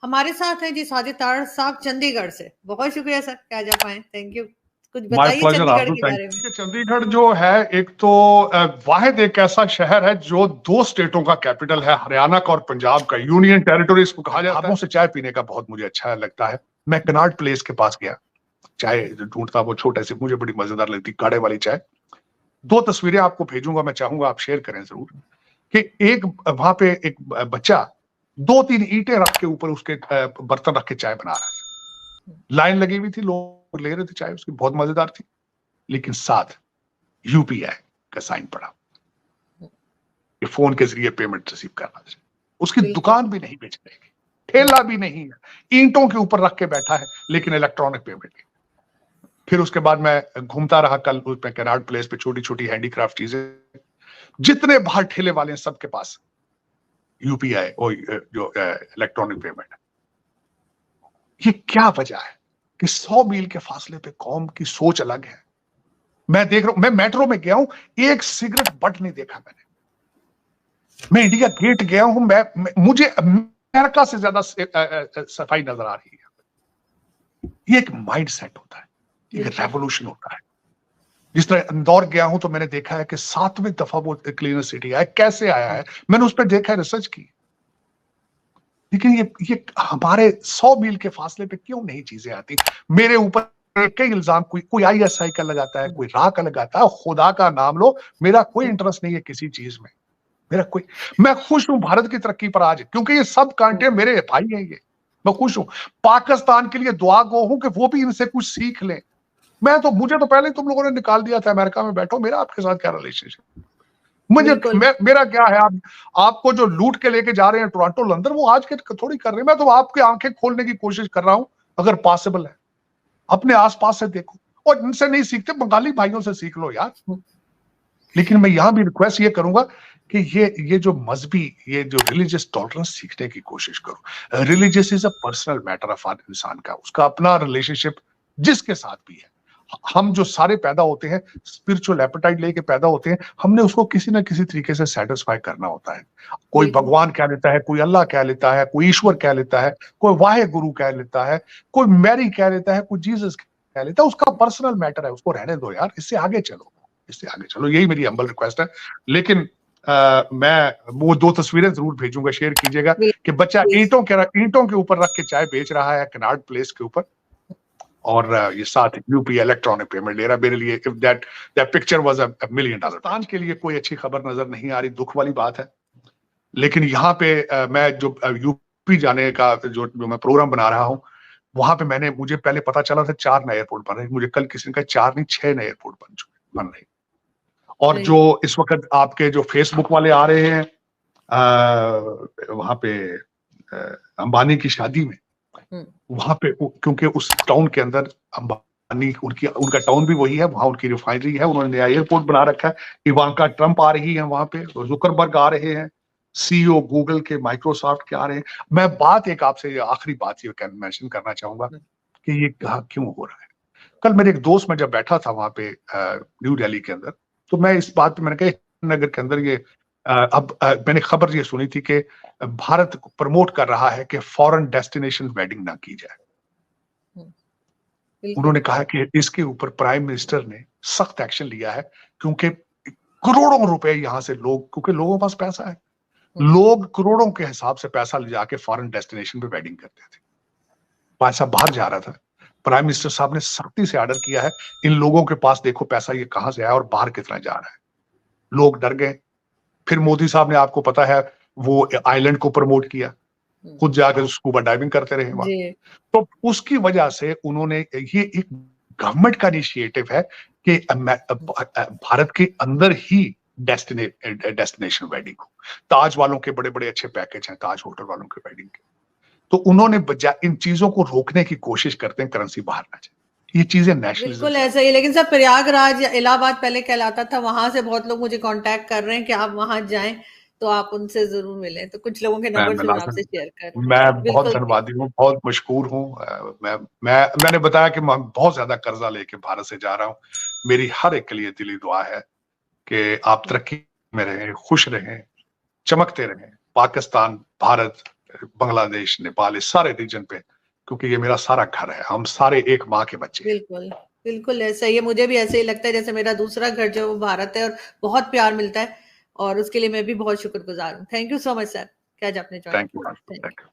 हमारे साथ हैं जी साजिद तारड़ साहब चंडीगढ़ से। बहुत शुक्रिया सर कि आज आप आए। Thank you. कुछ माय बताइए प्लेजर चंडीगढ़ आब्दुल, के थैंक बारे में। यू। चंडीगढ़ जो है एक तो वाहिद एक ऐसा शहर है जो 2 स्टेटों का कैपिटल है, हरियाणा का और पंजाब का, यूनियन टेरिटरी इसको कहा जाता है। ढाबों से चाय पीने का बहुत मुझे अच्छा लगता है। मैं कनॉट प्लेस के पास गया, चाय ढूंढता, वो छोटे से, मुझे बड़ी मजेदार लगती काढ़े वाली चाय। 2 तस्वीरें आपको भेजूंगा, मैं चाहूंगा आप शेयर करें जरूर। कि एक वहां पे एक बच्चा 2-3 ईंटें रख के ऊपर उसके बर्तन रख के चाय बना रहा था। लाइन लगी हुई थी, लोग ले रहे थे चाय उसकी, बहुत मजेदार थी। लेकिन साथ यूपीआई का साइन पड़ा, ये फोन के जरिए पेमेंट रिसीव करना चाहिए। उसकी दुकान भी नहीं बेच रहेगी, ठेला भी नहीं है, ईंटों के ऊपर रख के बैठा है, लेकिन इलेक्ट्रॉनिक पेमेंट। फिर उसके बाद मैं घूमता रहा कल उसमें कैनाड प्लेस पे, छोटी छोटी हैंडीक्राफ्ट चीजें, जितने बाहर ठेले वाले हैं सबके पास यूपीआई और जो इलेक्ट्रॉनिक पेमेंट है। ये क्या वजह है कि 100 मील के फासले पे कौम की सोच अलग है। मैं देख रहा हूं, मैं मेट्रो में गया हूं, एक सिगरेट बट नहीं देखा मैंने। मैं इंडिया गेट गया हूं, मुझे अमेरिका से ज्यादा सफाई नजर आ रही है। ये एक माइंड सेट होता है, एक रेवोल्यूशन होता है। जिस तरह इंदौर गया हूं तो मैंने देखा है कि 7वीं दफा वो क्लीनर सिटी आया, कैसे आया है मैंने उस पर देखा है, रिसर्च की। लेकिन ये हमारे 100 मील के फासले पे क्यों नहीं चीजें आती। मेरे ऊपर कई इल्जाम, कोई आईएसआई का लगाता है, कोई रा का लगाता है। खुदा का नाम लो, मेरा कोई इंटरेस्ट नहीं है किसी चीज में, मैं खुश हूं भारत की तरक्की पर आज, क्योंकि ये सब कांटे मेरे भाई हैं। ये मैं खुश हूं। पाकिस्तान के लिए दुआ गो हूं कि वो भी इनसे कुछ सीख लें। मुझे तो पहले तुम लोगों ने निकाल दिया था, अमेरिका में बैठो, मेरा आपके साथ क्या रिलेशनशिप। मेरा क्या है, आपको जो लूट के लेके जा रहे हैं टोरंटो लंदन, वो आज के थोड़ी कर रहे हैं। मैं तो आपके आंखें खोलने की कोशिश कर रहा हूं, अगर पॉसिबल है अपने आसपास से देखो, और इनसे नहीं सीखते बंगाली भाइयों से सीख लो यार। लेकिन मैं यहां भी रिक्वेस्ट ये करूंगा कि ये जो मजहबी, ये जो रिलीजियस टॉलरेंस सीखने की कोशिश करो। Religious is a personal matter of her इंसान का, उसका अपना रिलेशनशिप जिसके साथ भी है। हम जो सारे पैदा होते हैं स्पिरिचुअल एपेटाइट लेके पैदा होते हैं, हमने उसको किसी ना किसी तरीके से सेटिस्फाई करना होता है। कोई भगवान कह लेता है, कोई अल्लाह कह लेता है, कोई ईश्वर कह लेता है, कोई वाहे गुरु कह लेता है, कोई मैरी कह लेता है, कोई जीसस कह लेता है। उसका पर्सनल मैटर है, उसको रहने दो यार, इससे आगे चलो, इससे आगे चलो। यही मेरी हम्बल रिक्वेस्ट है। लेकिन मैं वो 2 तस्वीरें जरूर भेजूंगा, शेयर कीजिएगा कि बच्चा ईंटों के ऊपर रख के चाय बेच रहा है कनाड प्लेस के ऊपर, और ये साथ यूपी इलेक्ट्रॉनिक पेमेंट ले रहा। मेरे लिए if that picture was $1 million. Pakistan के लिए कोई अच्छी खबर नजर नहीं आ रही, दुख वाली बात है। लेकिन यहाँ पे मैं जो यूपी जाने का जो मैं प्रोग्राम बना रहा हूँ, वहां पे मुझे पहले पता चला था 4 नए एयरपोर्ट बन रहे हैं। मुझे कल किसी ने कहा 4 नहीं 6 नए एयरपोर्ट बन रहे। और जो इस वक्त आपके जो फेसबुक वाले आ रहे हैं वहां पे अंबानी की शादी में, वहां पे क्योंकि उस टाउन के अंदर अंबानी उनका टाउन भी वही है, वहां उनकी रिफाइनरी है, उन्होंने नया एयरपोर्ट बना रखा है। इवांका ट्रंप आ रही है वहां पे, जुकरबर्ग आ रहे हैं, सीईओ गूगल के, माइक्रोसॉफ्ट के आ रहे हैं। मैं एक आपसे आखिरी बात ये मेंशन करना चाहूंगा कि ये क्यों हो रहा है। कल मेरे एक दोस्त में जब बैठा था वहां पे न्यू दिल्ली के अंदर, तो मैं इस बात पे मैंने कहा नगर के अंदर ये मैंने खबर ये सुनी थी कि भारत प्रमोट कर रहा है कि फॉरेन डेस्टिनेशन वेडिंग ना की जाए। उन्होंने कहा कि इसके ऊपर प्राइम मिनिस्टर ने सख्त एक्शन लिया है, क्योंकि करोड़ों रुपए यहां से क्योंकि लोगों के पास पैसा है, लोग करोड़ों के हिसाब से पैसा ले जाके फॉरेन डेस्टिनेशन पे वेडिंग करते थे, पैसा बाहर जा रहा था। प्राइम मिनिस्टर साहब ने सख्ती से ऑर्डर किया है, इन लोगों के पास देखो पैसा ये कहां से आया और बाहर कितना जा रहा है। लोग डर गए। फिर मोदी साहब ने, आपको पता है, वो आइलैंड को प्रमोट किया, खुद जाकर स्कूबा डाइविंग करते रहे वहां। तो उसकी वजह से उन्होंने, ये एक गवर्नमेंट का इनिशिएटिव है कि भारत के अंदर ही डेस्टिनेशन वेडिंग हो। ताज वालों के बड़े बड़े अच्छे पैकेज हैं, ताज होटल वालों के वेडिंग के। तो उन्होंने इन चीजों को रोकने की कोशिश करते हैं, करेंसी बाहर ना जाए। ये चीजें नेशनलिज्म बिल्कुल ऐसा ही। लेकिन सर प्रयागराज या इलाहाबाद पहले कहलाता था, वहां से बहुत लोग मुझे कांटेक्ट कर रहे हैं कि आप वहां जाएं तो आप उनसे जरूर मिलें। तो कुछ लोगों के नंबर जरूर आपसे शेयर कर। मैं बहुत धन्यवादी हूँ, बहुत मशकूर हूँ। मैंने बताया कि मैं बहुत ज्यादा कर्जा लेके भारत से जा रहा हूँ। मेरी हर एक के लिए दिली दुआ है कि आप तरक्की में रहें, खुश रहें, चमकते रहें। पाकिस्तान, भारत बांग्लादेश, नेपाल, इस सारे रीजन पे, क्योंकि ये मेरा सारा घर है, हम सारे एक माँ के बच्चे हैं। बिल्कुल, बिल्कुल ऐसा ही है, मुझे भी ऐसे ही लगता है जैसे मेरा दूसरा घर जो वो भारत है, और बहुत प्यार मिलता है, और उसके लिए मैं भी बहुत शुक्रगुजार हूँ। Thank you so much sir कि आज आपने ज्वाइन थैंक किया। यू। Thank you.